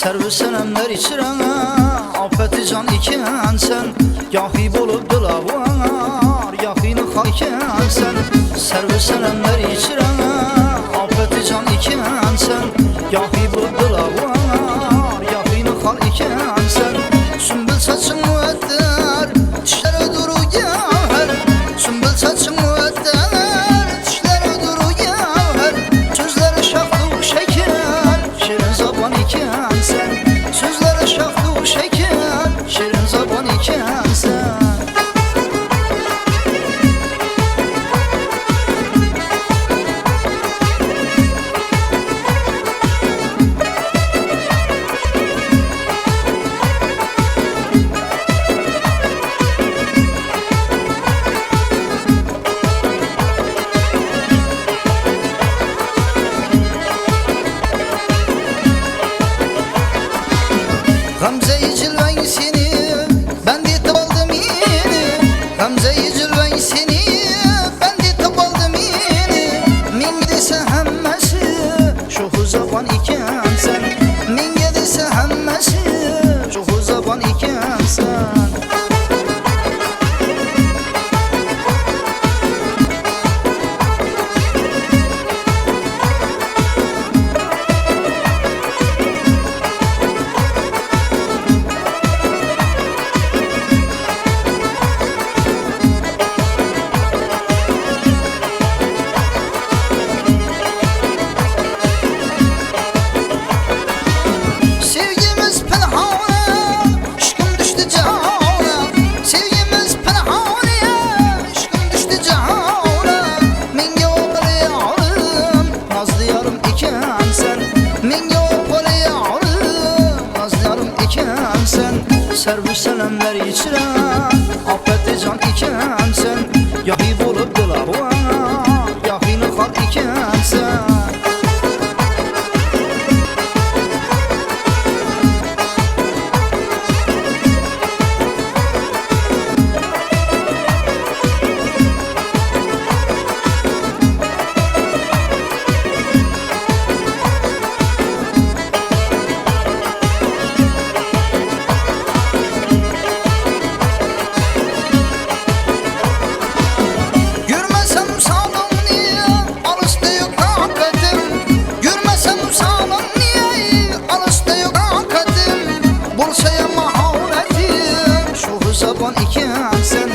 Servis senemler içirən afəti can ikən sən Yahi olub dilavar, yaxini xaykən sən Servis senemler içirən afəti can ikən sən Yahi olub dilavar, yaxini xaykən sən Sümbül saçın müəddər, dişlərə duru gəhər Sümbül saçın müəddər, dişlərə duru gəhər Sözlərə şaxluq şəkər, şirin zaban ikən sən Sözlərə şaxluq şəkər, şirin zaban ikən sən Gamze-i cilven seni, ben de tabaldım yeni Gamze-i cilven seni, ben de tabaldım yeni Min dese hemmesi, şu zaban iken sen Min dese hemmesi, şu zaban iken sen Servis senemler içirən afəti can ikən sən Yahi olub dilavar, yaxini xalq ikən sən Zaban ikən sən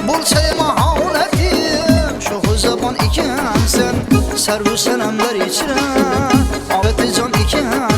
Bolçaya mahalətim Şoxu zaban ikən sən Servis senemler içirən afəti can ikən